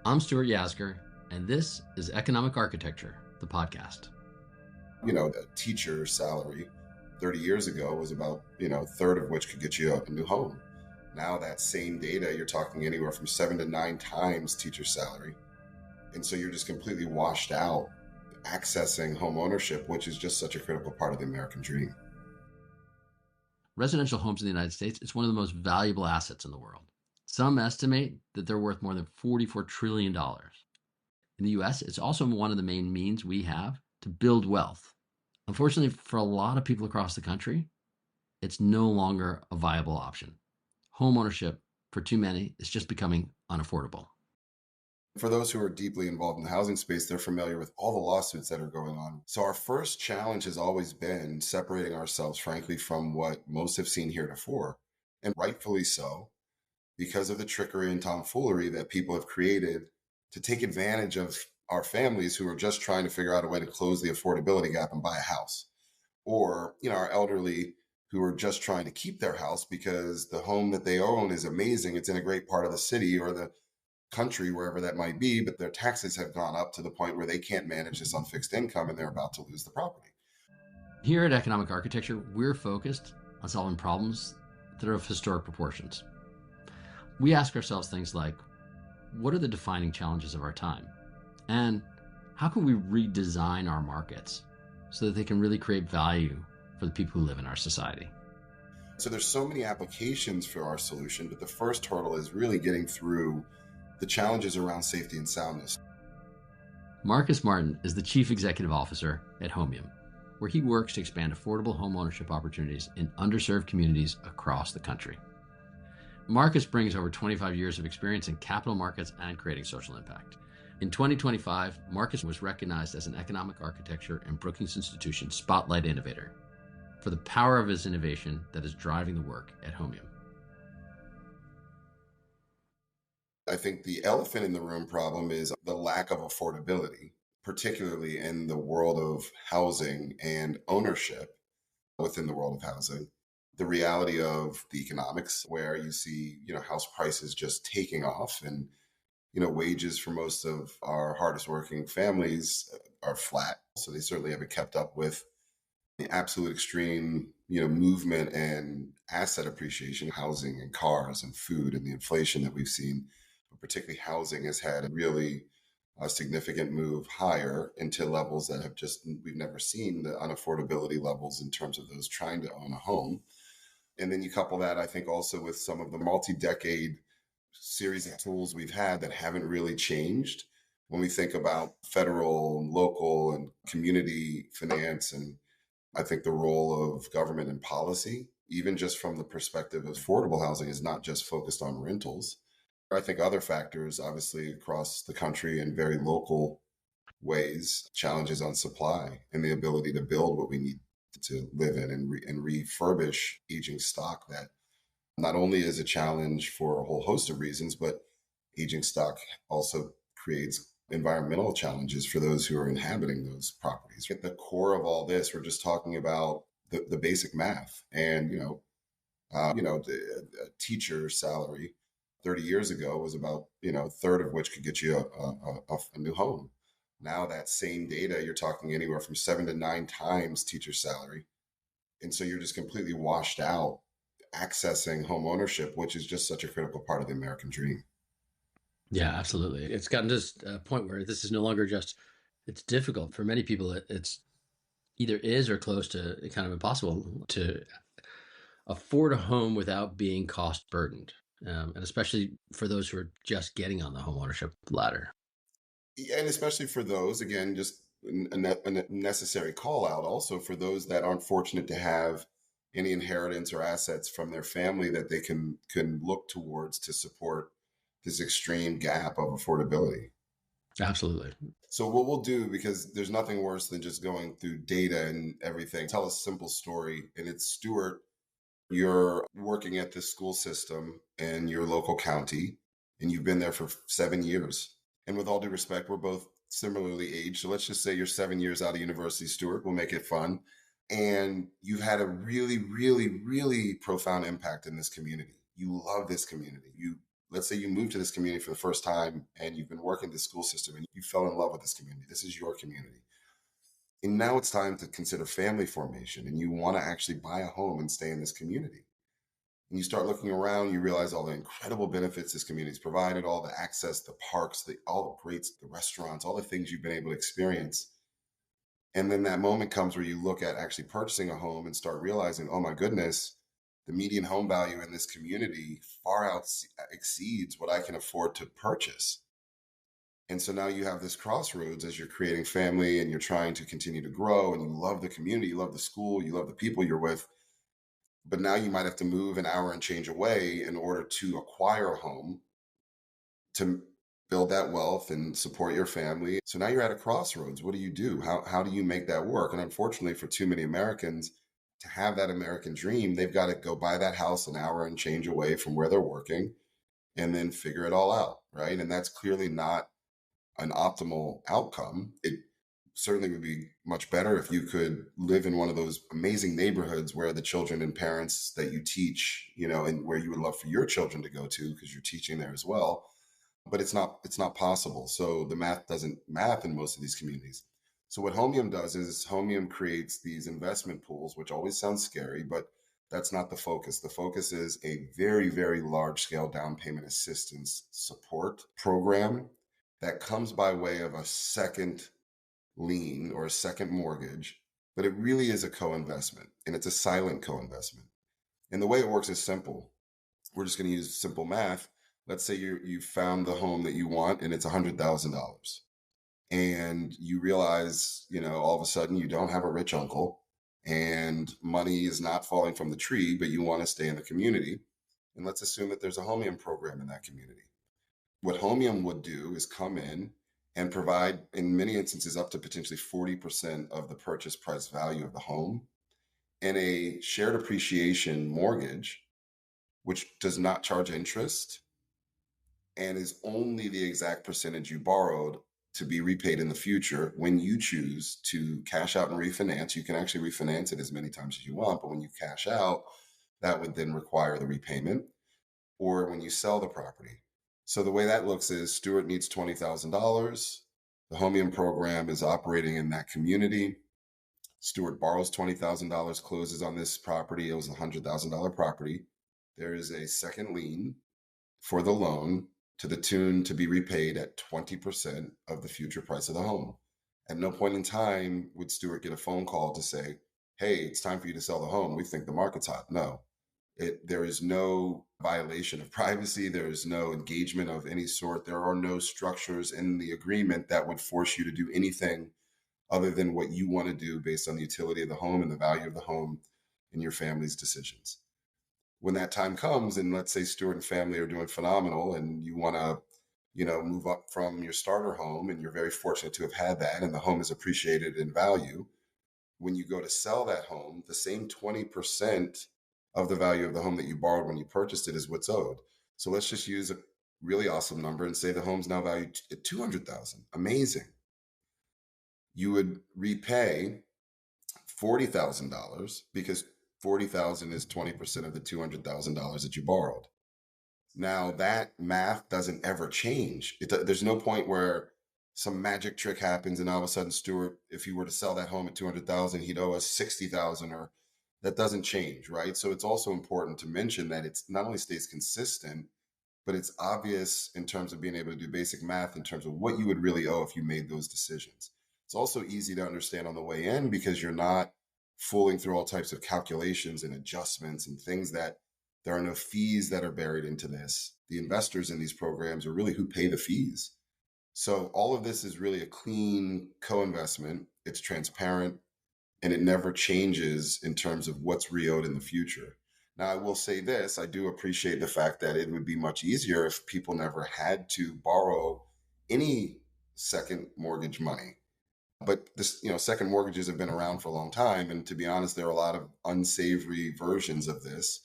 I'm Stuart Yasgur, and this is Economic Architecture, the podcast. The teacher salary 30 years ago was about, a third of which could get you a new home. Now that same data, you're talking anywhere from 7 to 9 times teacher salary. And so you're just completely washed out accessing home ownership, which is just such a critical part of the American dream. Residential homes in the United States is one of the most valuable assets in the world. Some estimate that they're worth more than $44 trillion. In the US, it's also one of the main means we have to build wealth. Unfortunately, for a lot of people across the country, it's no longer a viable option. Home ownership, for too many, is just becoming unaffordable. For those who are deeply involved in the housing space, they're familiar with all the lawsuits that are going on. So our first challenge has always been separating ourselves, frankly, from what most have seen heretofore, and rightfully so, because of the trickery and tomfoolery that people have created to take advantage of our families who are just trying to figure out a way to close the affordability gap and buy a house. Or, our elderly who are just trying to keep their house because the home that they own is amazing. It's in a great part of the city or the country, wherever that might be, but their taxes have gone up to the point where they can't manage this on fixed income and they're about to lose the property. Here at Economic Architecture, we're focused on solving problems that are of historic proportions. We ask ourselves things like, what are the defining challenges of our time? And how can we redesign our markets so that they can really create value for the people who live in our society? So there's so many applications for our solution, but the first hurdle is really getting through the challenges around safety and soundness. Marcus Martin is the Chief Executive Officer at Homeium, where he works to expand affordable home ownership opportunities in underserved communities across the country. Marcus brings over 25 years of experience in capital markets and creating social impact. In 2025, Marcus was recognized as an Economic Architecture and Brookings Institution Spotlight Innovator for the power of his innovation that is driving the work at Homeium. I think the elephant in the room problem is the lack of affordability, particularly in the world of housing and ownership within the world of housing. The reality of the economics where you see, house prices just taking off and, wages for most of our hardest working families are flat. So they certainly haven't kept up with the absolute extreme, movement and asset appreciation, housing and cars and food and the inflation that we've seen. Particularly housing has had a really significant move higher into levels that have we've never seen the unaffordability levels in terms of those trying to own a home. And then you couple that, I think, also with some of the multi-decade series of tools we've had that haven't really changed. When we think about federal, local, and community finance, and I think the role of government and policy, even just from the perspective of affordable housing, is not just focused on rentals. I think other factors, obviously, across the country in very local ways, challenges on supply and the ability to build what we need to live in and refurbish aging stock that not only is a challenge for a whole host of reasons, but aging stock also creates environmental challenges for those who are inhabiting those properties. At the core of all this, we're just talking about the basic math and, the teacher salary 30 years ago was about, a third of which could get you a new home. Now that same data, you're talking anywhere from 7 to 9 times teacher salary. And so you're just completely washed out accessing home ownership, which is just such a critical part of the American dream. Yeah, absolutely. It's gotten to a point where this is no longer just, it's difficult. For many people, it's either is or close to kind of impossible to afford a home without being cost burdened. And especially for those who are just getting on the home ownership ladder. And especially for those, again, just a necessary call out also for those that aren't fortunate to have any inheritance or assets from their family that they can look towards to support this extreme gap of affordability. Absolutely. So what we'll do, because there's nothing worse than just going through data and everything, tell a simple story. And it's Stuart, you're working at this school system in your local county, and you've been there for 7 years. And with all due respect, we're both similarly aged. So let's just say you're 7 years out of university, Stuart. We'll make it fun. And you've had a really, really, really profound impact in this community. You love this community. You let's say you moved to this community for the first time and you've been working this school system and you fell in love with this community. This is your community. And now it's time to consider family formation and you want to actually buy a home and stay in this community. And you start looking around, you realize all the incredible benefits this community's provided, all the access, the parks, all the greats, the restaurants, all the things you've been able to experience. And then that moment comes where you look at actually purchasing a home and start realizing, oh my goodness, the median home value in this community far out exceeds what I can afford to purchase. And so now you have this crossroads as you're creating family and you're trying to continue to grow and you love the community, you love the school, you love the people you're with. But now you might have to move an hour and change away in order to acquire a home to build that wealth and support your family. So now you're at a crossroads. What do you do? How do you make that work? And unfortunately, for too many Americans, to have that American dream, they've got to go buy that house an hour and change away from where they're working and then figure it all out. Right. And that's clearly not an optimal outcome. It certainly would be much better if you could live in one of those amazing neighborhoods where the children and parents that you teach, and where you would love for your children to go to because you're teaching there as well. But it's not possible. So the math doesn't math in most of these communities. So what Homeium does is Homeium creates these investment pools, which always sounds scary, but that's not the focus. The focus is a very, very large scale down payment assistance support program that comes by way of a second lien or a second mortgage, but it really is a co-investment and it's a silent co-investment. And the way it works is simple. We're just going to use simple math. Let's say you found the home that you want and it's $100,000 and you realize, all of a sudden you don't have a rich uncle and money is not falling from the tree, but you want to stay in the community. And let's assume that there's a Homeium program in that community. What Homeium would do is come in and provide, in many instances, up to potentially 40% of the purchase price value of the home and a shared appreciation mortgage, which does not charge interest and is only the exact percentage you borrowed to be repaid in the future. When you choose to cash out and refinance, you can actually refinance it as many times as you want, but when you cash out, that would then require the repayment, or when you sell the property. So the way that looks is Stuart needs $20,000. The Homeium program is operating in that community. Stuart borrows $20,000, closes on this property. It was a $100,000 property. There is a second lien for the loan to the tune to be repaid at 20% of the future price of the home. At no point in time would Stuart get a phone call to say, hey, it's time for you to sell the home. We think the market's hot. No, there is no violation of privacy. There is no engagement of any sort. There are no structures in the agreement that would force you to do anything other than what you want to do based on the utility of the home and the value of the home and your family's decisions. When that time comes, and let's say Stuart and family are doing phenomenal and you want to, move up from your starter home and you're very fortunate to have had that and the home is appreciated in value. When you go to sell that home, the same 20% of the value of the home that you borrowed when you purchased it is what's owed. So let's just use a really awesome number and say the home's now valued at 200,000. Amazing. You would repay $40,000 because 40,000 is 20% of the $200,000 that you borrowed. Now that math doesn't ever change. There's no point where some magic trick happens and all of a sudden Stuart, if he were to sell that home at 200,000, he'd owe us 60,000, or that doesn't change, right? So it's also important to mention that it's not only stays consistent, but it's obvious in terms of being able to do basic math in terms of what you would really owe if you made those decisions. It's also easy to understand on the way in because you're not fooling through all types of calculations and adjustments and things that there are no fees that are buried into this. The investors in these programs are really who pay the fees. So all of this is really a clean co-investment. It's transparent and it never changes in terms of what's re-owed in the future. Now, I will say this, I do appreciate the fact that it would be much easier if people never had to borrow any second mortgage money. But this, second mortgages have been around for a long time. And to be honest, there are a lot of unsavory versions of this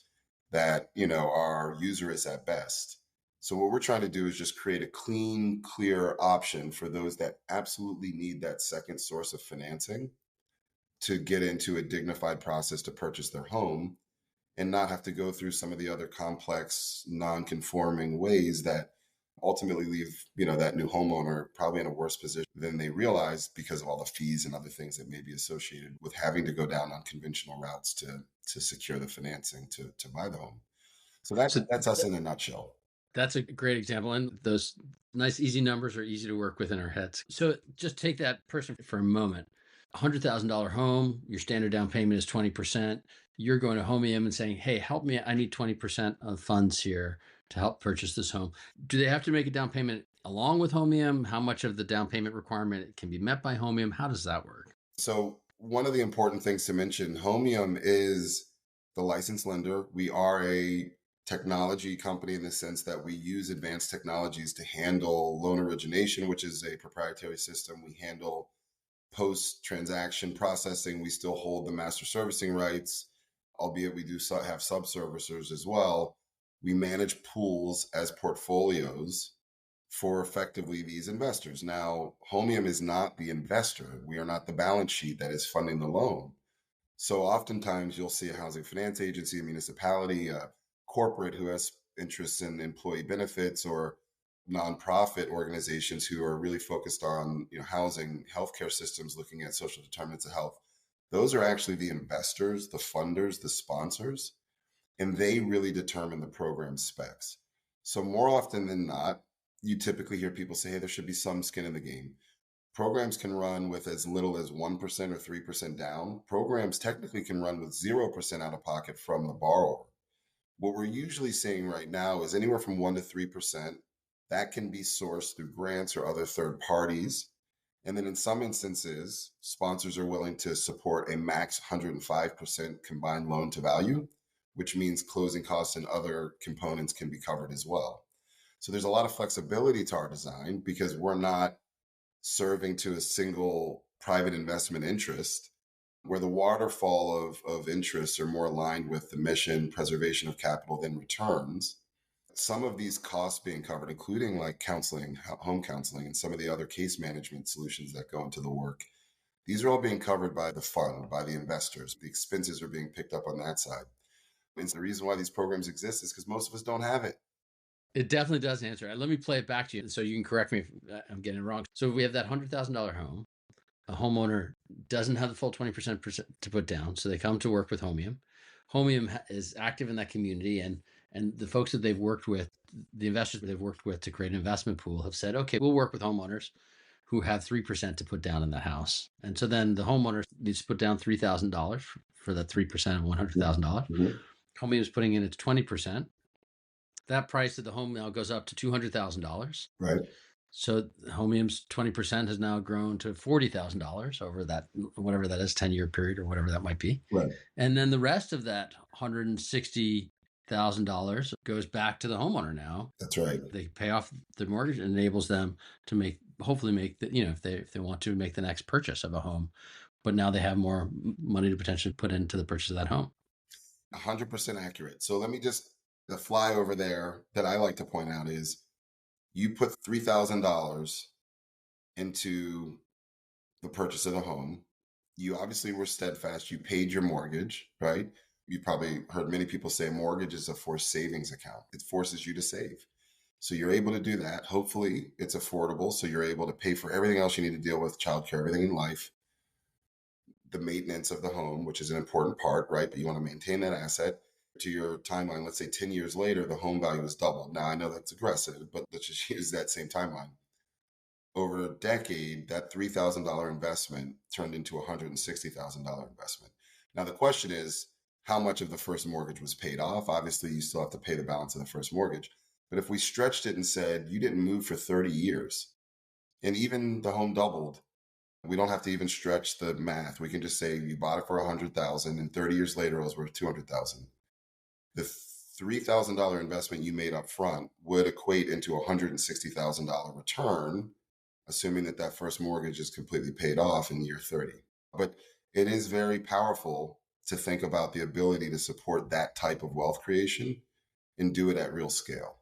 that, are usurious at best. So what we're trying to do is just create a clean, clear option for those that absolutely need that second source of financing to get into a dignified process to purchase their home. and not have to go through some of the other complex, non-conforming ways that ultimately leave, that new homeowner probably in a worse position than they realize because of all the fees and other things that may be associated with having to go down unconventional routes to secure the financing to buy the home. So So that's us in a nutshell. that's a great example. And those nice, easy numbers are easy to work with in our heads. So just take that person for a moment. $100,000 home, your standard down payment is 20%. You're going to Homeium and saying, hey, help me. I need 20% of funds here to help purchase this home. Do they have to make a down payment along with Homeium? How much of the down payment requirement can be met by Homeium? How does that work? So one of the important things to mention, Homeium is the licensed lender. We are a technology company in the sense that we use advanced technologies to handle loan origination, which is a proprietary system. We handle post-transaction processing. We still hold the master servicing rights, albeit we do have sub-servicers as well. We manage pools as portfolios for effectively these investors. Now, Homium is not the investor. We are not the balance sheet that is funding the loan. So oftentimes you'll see a housing finance agency, a municipality, a corporate who has interests in employee benefits, or nonprofit organizations who are really focused on housing, healthcare systems, looking at social determinants of health. Those are actually the investors, the funders, the sponsors, and they really determine the program specs. So more often than not, you typically hear people say, hey, there should be some skin in the game. Programs can run with as little as 1% or 3% down. Programs technically can run with 0% out of pocket from the borrower. What we're usually seeing right now is anywhere from 1% to 3%. That can be sourced through grants or other third parties. And then in some instances, sponsors are willing to support a max 105% combined loan to value, which means closing costs and other components can be covered as well. So there's a lot of flexibility to our design because we're not serving to a single private investment interest, where the waterfall of interests are more aligned with the mission, preservation of capital, than returns. Some of these costs being covered, including like counseling, home counseling, and some of the other case management solutions that go into the work, these are all being covered by the fund, by the investors. The expenses are being picked up on that side. And the reason why these programs exist is because most of us don't have it. It definitely does answer it. Let me play it back to you so you can correct me if I'm getting it wrong. So we have that $100,000 home. A homeowner doesn't have the full 20% to put down, so they come to work with Homeium. Homeium is active in that community, and the folks that they've worked with, the investors that they've worked with to create an investment pool, have said, okay, we'll work with homeowners who have 3% to put down in the house. And so then the homeowner needs to put down $3,000 for that 3% of $100,000. Mm-hmm. Homeium is putting in its 20%. That price of the home now goes up to $200,000. Right. So Homeium's 20% has now grown to $40,000 over that, whatever that is, 10-year period or whatever that might be. Right. And then the rest of that $160,000 goes back to the homeowner now. That's right. They pay off the mortgage, and enables them to hopefully make the, if they want to make the next purchase of a home, but now they have more money to potentially put into the purchase of that home. 100% accurate. So let me the flyover there that I like to point out is you put $3,000 into the purchase of the home. You obviously were steadfast. You paid your mortgage, right? You probably heard many people say mortgage is a forced savings account. It forces you to save. So you're able to do that. Hopefully it's affordable. So you're able to pay for everything else you need to deal with, childcare, everything in life, the maintenance of the home, which is an important part, right? But you want to maintain that asset. To your timeline, let's say 10 years later, the home value is doubled. Now I know that's aggressive, but let's just use that same timeline. Over a decade, that $3,000 investment turned into a $160,000 investment. Now the question is, how much of the first mortgage was paid off? Obviously, you still have to pay the balance of the first mortgage. But if we stretched it and said, you didn't move for 30 years, and even the home doubled, we don't have to even stretch the math. We can just say you bought it for $100,000 and 30 years later it was worth $200,000. The $3,000 investment you made up front would equate into a $160,000 return, assuming that first mortgage is completely paid off in year 30. But it is very powerful to think about the ability to support that type of wealth creation and do it at real scale.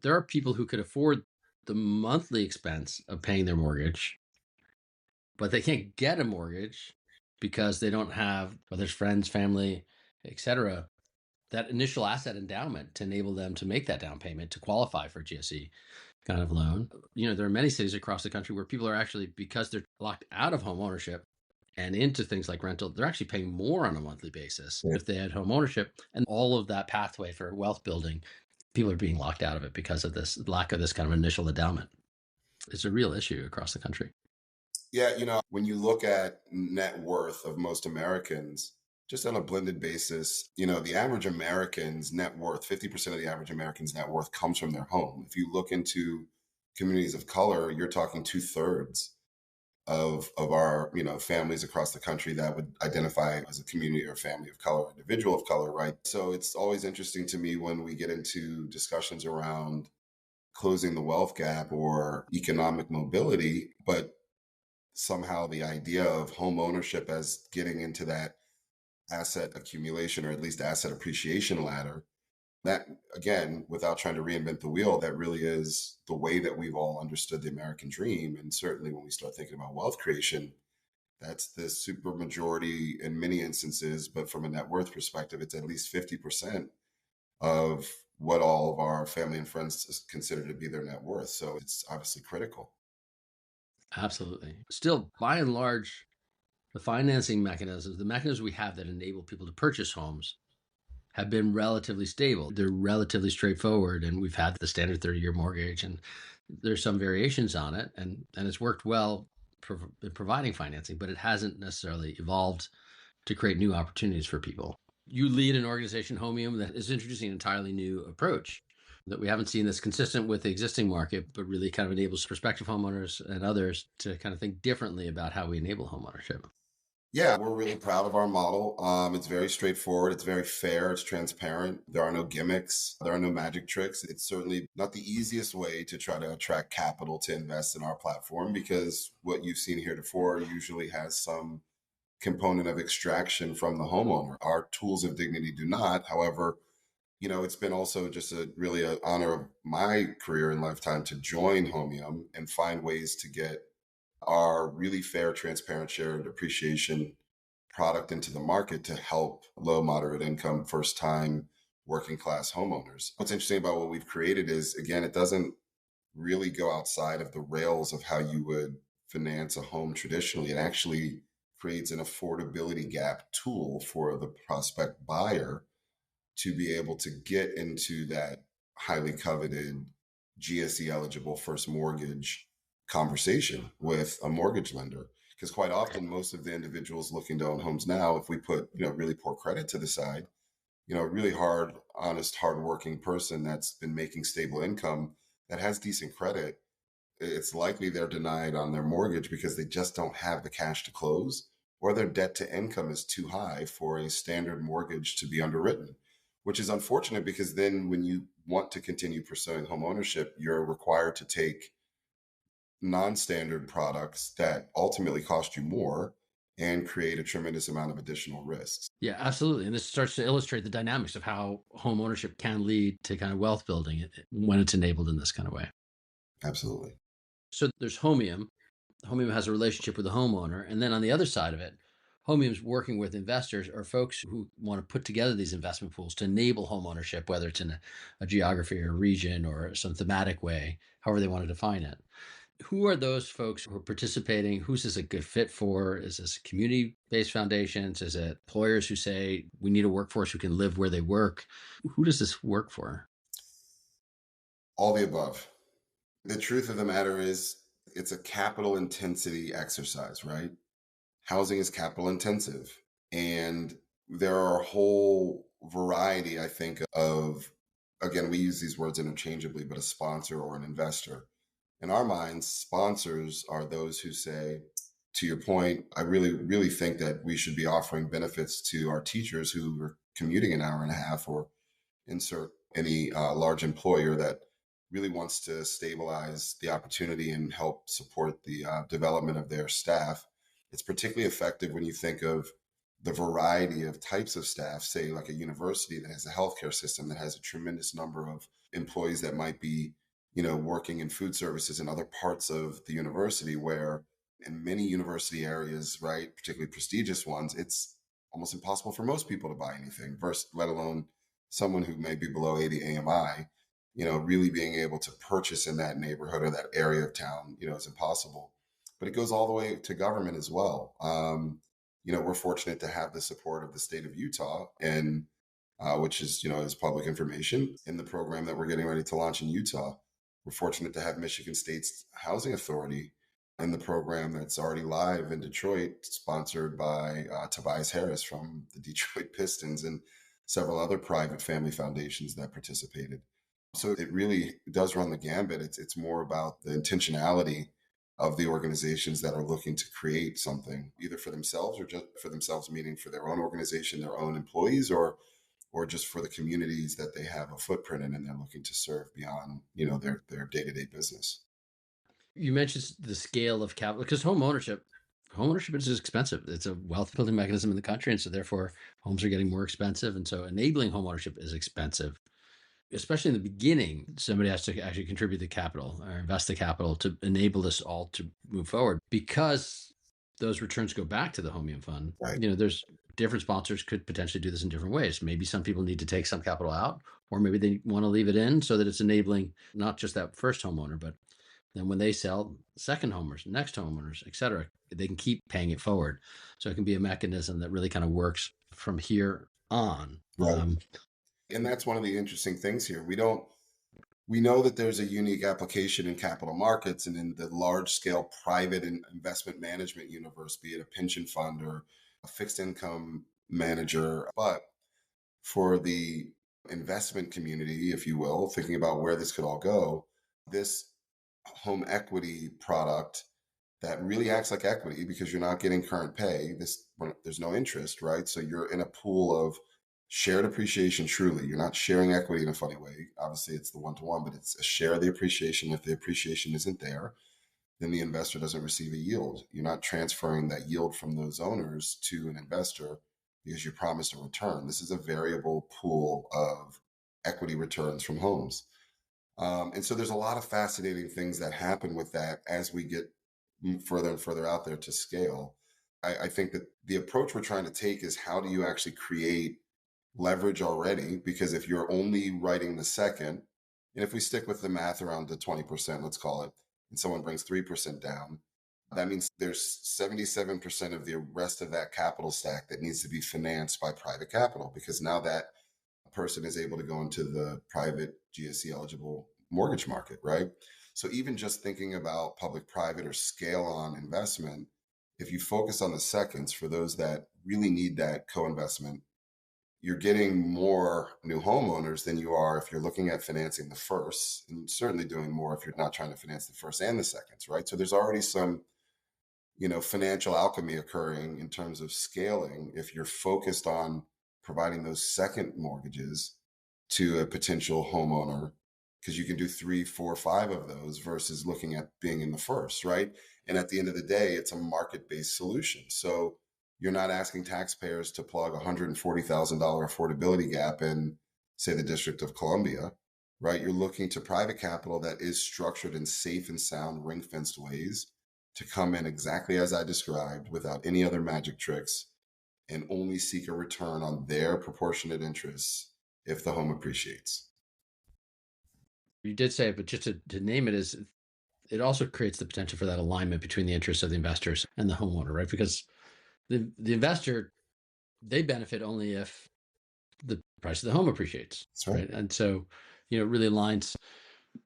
There are people who could afford the monthly expense of paying their mortgage, but they can't get a mortgage because they don't have, whether it's friends, family, et cetera, that initial asset endowment to enable them to make that down payment to qualify for a GSE kind of loan. There are many cities across the country where people are actually, because they're locked out of home ownership and into things like rental, they're actually paying more on a monthly basis if they had home ownership. And all of that pathway for wealth building, people are being locked out of it because of this lack of this kind of initial endowment. It's a real issue across the country. Yeah, when you look at net worth of most Americans, just on a blended basis, the average American's net worth, 50% of the average American's net worth comes from their home. If you look into communities of color, you're talking 2/3 of our, families across the country that would identify as a community or family of color, individual of color, right? So it's always interesting to me when we get into discussions around closing the wealth gap or economic mobility, but somehow the idea of home ownership as getting into that asset accumulation or at least asset appreciation ladder, that again, without trying to reinvent the wheel, that really is the way that we've all understood the American dream. And certainly when we start thinking about wealth creation, that's the super majority in many instances, but from a net worth perspective, it's at least 50% of what all of our family and friends consider to be their net worth. So it's obviously critical. Absolutely. Still, by and large, the financing mechanisms, the mechanisms we have that enable people to purchase homes have been relatively stable. They're relatively straightforward, and we've had the standard 30-year mortgage, and there's some variations on it, and it's worked well in providing financing, but it hasn't necessarily evolved to create new opportunities for people. You lead an organization, Homeium, that is introducing an entirely new approach that we haven't seen that's consistent with the existing market, but really kind of enables prospective homeowners and others to kind of think differently about how we enable homeownership. Yeah, we're really proud of our model. It's very straightforward. It's very fair. It's transparent. There are no gimmicks. There are no magic tricks. It's certainly not the easiest way to try to attract capital to invest in our platform because what you've seen heretofore usually has some component of extraction from the homeowner. Our tools of dignity do not. However, it's been also just really an honor of my career and lifetime to join Homeium and find ways to get our really fair, transparent shared appreciation product into the market to help low, moderate income, first time working class homeowners. What's interesting about what we've created is, again, it doesn't really go outside of the rails of how you would finance a home traditionally. It actually creates an affordability gap tool for the prospect buyer to be able to get into that highly coveted GSE eligible first mortgage conversation with a mortgage lender. Because quite often, most of the individuals looking to own homes now, if we put, really poor credit to the side, a really hard, honest, hardworking person that's been making stable income that has decent credit, it's likely they're denied on their mortgage because they just don't have the cash to close or their debt to income is too high for a standard mortgage to be underwritten, which is unfortunate because then when you want to continue pursuing home ownership, you're required to take non-standard products that ultimately cost you more and create a tremendous amount of additional risks. Yeah, absolutely. And this starts to illustrate the dynamics of how home ownership can lead to kind of wealth building when it's enabled in this kind of way. Absolutely. So there's Homeium. Homeium has a relationship with the homeowner. And then on the other side of it, Homeium's working with investors or folks who want to put together these investment pools to enable home ownership, whether it's in a geography or a region or some thematic way, however they want to define it. Who are those folks who are participating? Who's this a good fit for? Is this community-based foundations? Is it employers who say we need a workforce who can live where they work? Who does this work for? All the above. The truth of the matter is, it's a capital intensity exercise, right? Housing is capital intensive. And there are a whole variety, I think, of, again, we use these words interchangeably, but a sponsor or an investor. In our minds, sponsors are those who say, to your point, I really, really think that we should be offering benefits to our teachers who are commuting an hour and a half or insert any large employer that really wants to stabilize the opportunity and help support the development of their staff. It's particularly effective when you think of the variety of types of staff, say like a university that has a healthcare system that has a tremendous number of employees that might be, working in food services and other parts of the university where in many university areas, right, particularly prestigious ones, it's almost impossible for most people to buy anything, versus let alone someone who may be below 80 AMI. Really being able to purchase in that neighborhood or that area of town, is impossible. But it goes all the way to government as well. We're fortunate to have the support of the state of Utah, and which is public information in the program that we're getting ready to launch in Utah. We're fortunate to have Michigan State's Housing Authority in the program that's already live in Detroit, sponsored by Tobias Harris from the Detroit Pistons and several other private family foundations that participated. So it really does run the gambit. It's more about the intentionality of the organizations that are looking to create something, either for themselves or just for themselves, meaning for their own organization, their own employees, or just for the communities that they have a footprint in and they're looking to serve beyond, their day-to-day business. You mentioned the scale of capital, because home ownership is expensive. It's a wealth building mechanism in the country. And so therefore homes are getting more expensive. And so enabling home ownership is expensive, especially in the beginning. Somebody has to actually contribute the capital or invest the capital to enable this all to move forward, because those returns go back to the Homeium fund. Right. There's different sponsors could potentially do this in different ways. Maybe some people need to take some capital out, or maybe they want to leave it in so that it's enabling not just that first homeowner, but then when they sell, second homeowners, next homeowners, et cetera, they can keep paying it forward. So it can be a mechanism that really kind of works from here on. Right. And that's one of the interesting things here. We know that there's a unique application in capital markets and in the large scale private investment management universe, be it a pension fund or a fixed income manager. But for the investment community, if you will, thinking about where this could all go, this home equity product that really acts like equity, because you're not getting current pay. There's no interest, right? So you're in a pool of shared appreciation. Truly, you're not sharing equity in a funny way. Obviously, it's the one-to-one, but it's a share of the appreciation. If the appreciation isn't there, then the investor doesn't receive a yield. You're not transferring that yield from those owners to an investor because you promised a return. This is a variable pool of equity returns from homes. And so there's a lot of fascinating things that happen with that as we get further and further out there to scale. I think that the approach we're trying to take is, how do you actually create leverage already? Because if you're only writing the second, and if we stick with the math around the 20%, let's call it, and someone brings 3% down, that means there's 77% of the rest of that capital stack that needs to be financed by private capital, because now that person is able to go into the private GSE eligible mortgage market, right? So even just thinking about public private or scale on investment, if you focus on the seconds for those that really need that co-investment, you're getting more new homeowners than you are if you're looking at financing the first, and certainly doing more if you're not trying to finance the first and the seconds, right? So there's already some, financial alchemy occurring in terms of scaling if you're focused on providing those second mortgages to a potential homeowner, because you can do 3, 4, 5 of those versus looking at being in the first, right? And at the end of the day, it's a market-based solution. So you're not asking taxpayers to plug $140,000 affordability gap in, say, the District of Columbia, right? You're looking to private capital that is structured in safe and sound ring-fenced ways to come in exactly as I described, without any other magic tricks, and only seek a return on their proportionate interests if the home appreciates. You did say it, but just to name it, is it also creates the potential for that alignment between the interests of the investors and the homeowner, right? Because the investor, they benefit only if the price of the home appreciates, That's right. And so, it really aligns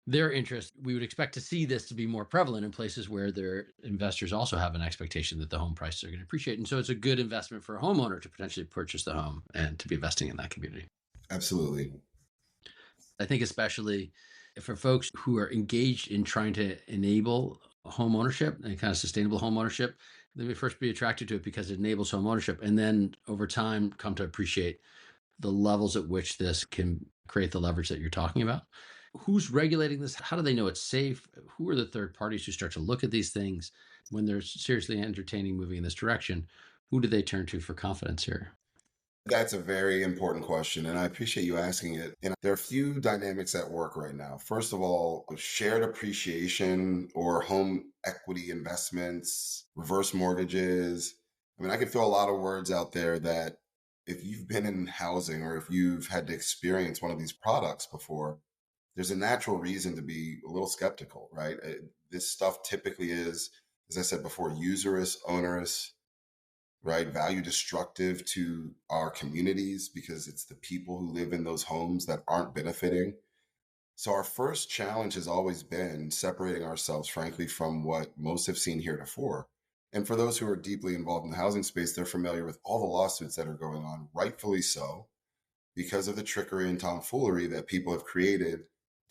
their interest. We would expect to see this to be more prevalent in places where their investors also have an expectation that the home prices are going to appreciate. And so it's a good investment for a homeowner to potentially purchase the home and to be investing in that community. Absolutely. I think especially for folks who are engaged in trying to enable home ownership and kind of sustainable home ownership, they may first be attracted to it because it enables home ownership, and then over time come to appreciate the levels at which this can create the leverage that you're talking about. Who's regulating this? How do they know it's safe? Who are the third parties who start to look at these things when they're seriously entertaining moving in this direction? Who do they turn to for confidence here? That's a very important question, and I appreciate you asking it. And there are a few dynamics at work right now. First of all, shared appreciation or home equity investments, reverse mortgages, I mean, I could throw a lot of words out there that if you've been in housing or if you've had to experience one of these products before, there's a natural reason to be a little skeptical, right? This stuff typically is, as I said before, usurious, onerous, right? Value destructive to our communities because it's the people who live in those homes that aren't benefiting. So our first challenge has always been separating ourselves, frankly, from what most have seen heretofore. And for those who are deeply involved in the housing space, they're familiar with all the lawsuits that are going on, rightfully so, because of the trickery and tomfoolery that people have created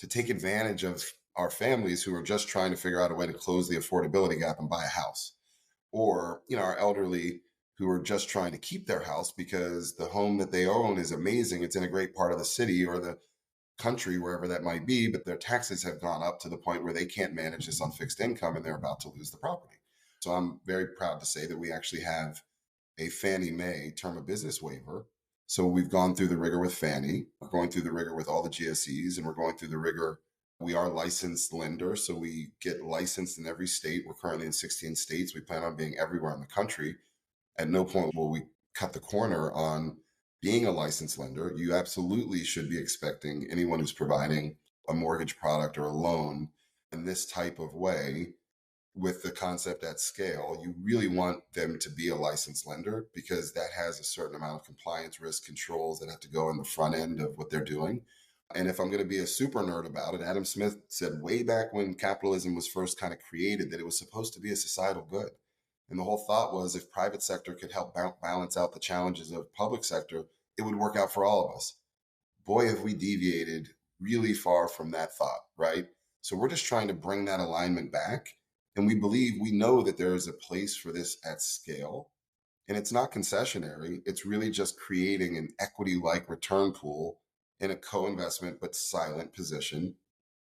to take advantage of our families who are just trying to figure out a way to close the affordability gap and buy a house. Or, our elderly who are just trying to keep their house because the home that they own is amazing. It's in a great part of the city or the country, wherever that might be, but their taxes have gone up to the point where they can't manage this on fixed income and they're about to lose the property. So I'm very proud to say that we actually have a Fannie Mae term of business waiver. So we've gone through the rigor with Fannie, we're going through the rigor with all the GSEs, and we're going through the rigor. We are licensed lender, so we get licensed in every state. We're currently in 16 states. We plan on being everywhere in the country. At no point will we cut the corner on being a licensed lender. You absolutely should be expecting anyone who's providing a mortgage product or a loan in this type of way with the concept at scale. You really want them to be a licensed lender because that has a certain amount of compliance risk controls that have to go in the front end of what they're doing. And if I'm going to be a super nerd about it, Adam Smith said way back when capitalism was first kind of created that it was supposed to be a societal good. And the whole thought was if private sector could help balance out the challenges of public sector, it would work out for all of us. Boy, have we deviated really far from that thought, right? So we're just trying to bring that alignment back. And we know that there is a place for this at scale. And it's not concessionary. It's really just creating an equity like return pool in a co investment but silent position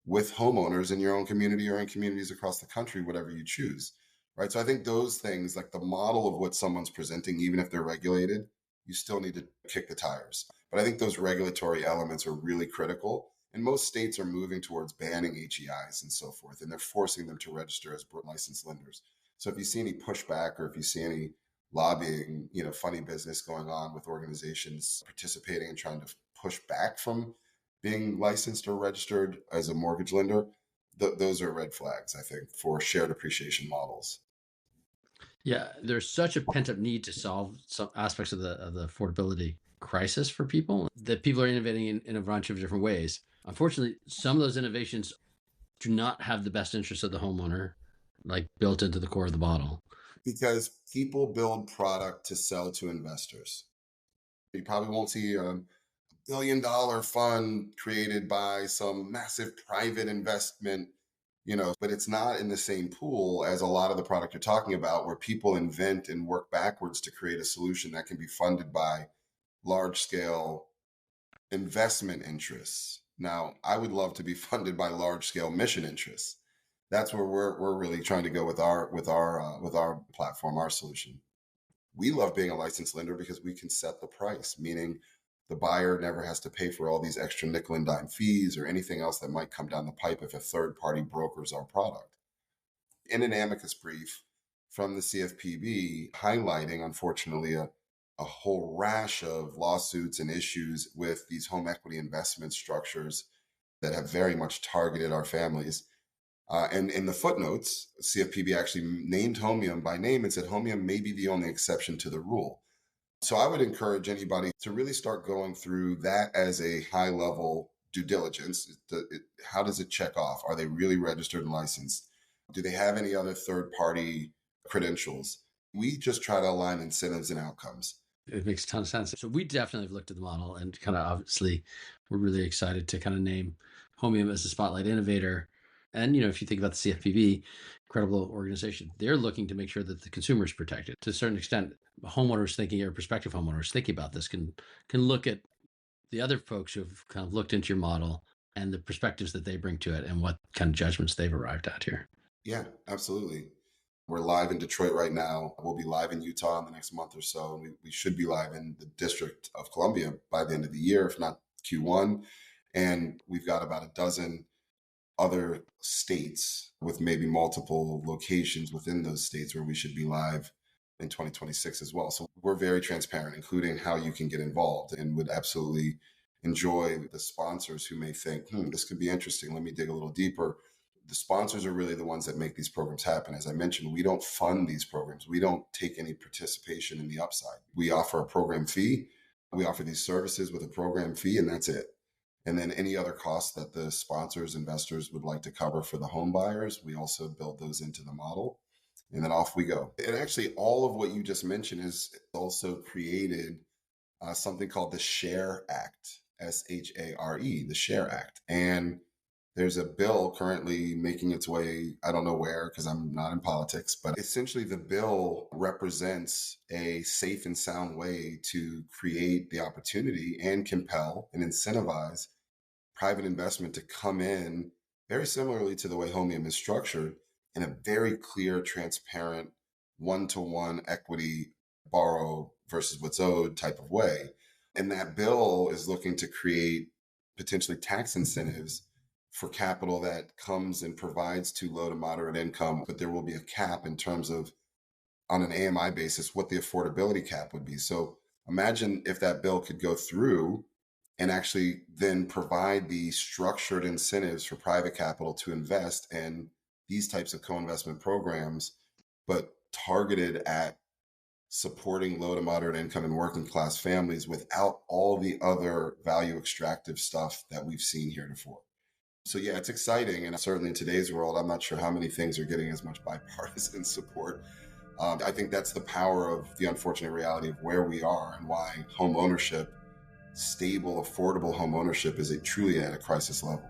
with homeowners in your own community or in communities across the country, whatever you choose. Right. So I think those things, like the model of what someone's presenting, even if they're regulated, you still need to kick the tires. But I think those regulatory elements are really critical. And most states are moving towards banning HEIs and so forth, and they're forcing them to register as licensed lenders. So if you see any pushback or if you see any lobbying, funny business going on with organizations participating and trying to push back from being licensed or registered as a mortgage lender, those are red flags, I think, for shared appreciation models. Yeah, there's such a pent up need to solve some aspects of the affordability crisis for people that people are innovating in a bunch of different ways. Unfortunately, some of those innovations do not have the best interest of the homeowner like built into the core of the model. Because people build product to sell to investors. You probably won't see a $1 billion fund created by some massive private investment, but it's not in the same pool as a lot of the product you're talking about, where people invent and work backwards to create a solution that can be funded by large scale investment interests. Now, I would love to be funded by large scale mission interests. That's where we're really trying to go with our platform, our solution. We love being a licensed lender because we can set the price, meaning the buyer never has to pay for all these extra nickel and dime fees or anything else that might come down the pipe if a third party brokers our product. In an amicus brief from the CFPB highlighting, unfortunately, a whole rash of lawsuits and issues with these home equity investment structures that have very much targeted our families. And in the footnotes, CFPB actually named Homeium by name and said Homeium may be the only exception to the rule. So I would encourage anybody to really start going through that as a high level due diligence. How does it check off? Are they really registered and licensed? Do they have any other third party credentials? We just try to align incentives and outcomes. It makes a ton of sense. So we definitely have looked at the model and kind of obviously we're really excited to kind of name Homium as a spotlight innovator. And, if you think about the CFPB, incredible organization, they're looking to make sure that the consumer is protected. To a certain extent, homeowners thinking or prospective homeowners thinking about this can look at the other folks who've kind of looked into your model and the perspectives that they bring to it and what kind of judgments they've arrived at here. Yeah, absolutely. We're live in Detroit right now. We'll be live in Utah in the next month or so. And we should be live in the District of Columbia by the end of the year, if not Q1. And we've got about a dozen other states with maybe multiple locations within those states where we should be live in 2026 as well. So we're very transparent, including how you can get involved, and would absolutely enjoy the sponsors who may think, this could be interesting. Let me dig a little deeper. The sponsors are really the ones that make these programs happen. As I mentioned, we don't fund these programs. We don't take any participation in the upside. We offer a program fee. We offer these services with a program fee, and that's it. And then any other costs that the sponsors, investors would like to cover for the home buyers, we also build those into the model. And then off we go. And actually, all of what you just mentioned has also created something called the SHARE Act, SHARE, the SHARE Act. And there's a bill currently making its way, I don't know where because I'm not in politics, but essentially the bill represents a safe and sound way to create the opportunity and compel and incentivize private investment to come in very similarly to the way Homeium is structured, in a very clear, transparent, one-to-one equity borrow versus what's owed type of way. And that bill is looking to create potentially tax incentives for capital that comes and provides to low to moderate income, but there will be a cap in terms of, on an AMI basis, what the affordability cap would be. So imagine if that bill could go through and actually then provide the structured incentives for private capital to invest in these types of co-investment programs, but targeted at supporting low to moderate income and working class families without all the other value extractive stuff that we've seen heretofore. So yeah, it's exciting. And certainly in today's world, I'm not sure how many things are getting as much bipartisan support. I think that's the power of the unfortunate reality of where we are and why home ownership, stable, affordable home ownership, is truly at a crisis level.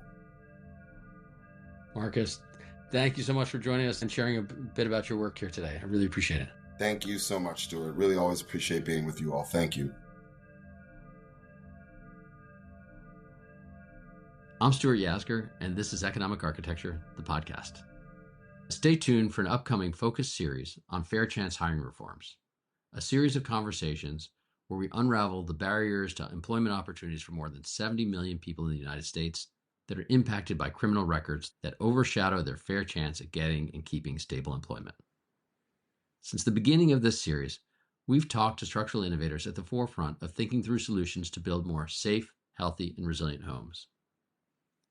Marcus, thank you so much for joining us and sharing a bit about your work here today. I really appreciate it. Thank you so much, Stuart. Really always appreciate being with you all. Thank you. I'm Stuart Yasgur, and this is Economic Architecture, the podcast. Stay tuned for an upcoming focus series on fair chance hiring reforms, a series of conversations where we unravel the barriers to employment opportunities for more than 70 million people in the United States that are impacted by criminal records that overshadow their fair chance at getting and keeping stable employment. Since the beginning of this series, we've talked to structural innovators at the forefront of thinking through solutions to build more safe, healthy, and resilient homes.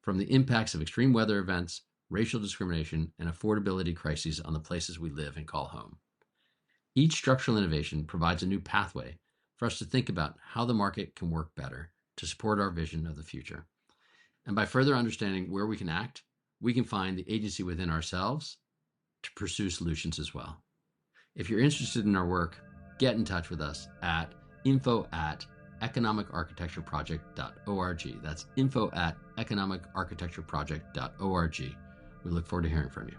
From the impacts of extreme weather events, racial discrimination, and affordability crises on the places we live and call home. Each structural innovation provides a new pathway for us to think about how the market can work better to support our vision of the future. And by further understanding where we can act, we can find the agency within ourselves to pursue solutions as well. If you're interested in our work, get in touch with us at info@economicarchitectureproject.org. That's info@economicarchitectureproject.org. We look forward to hearing from you.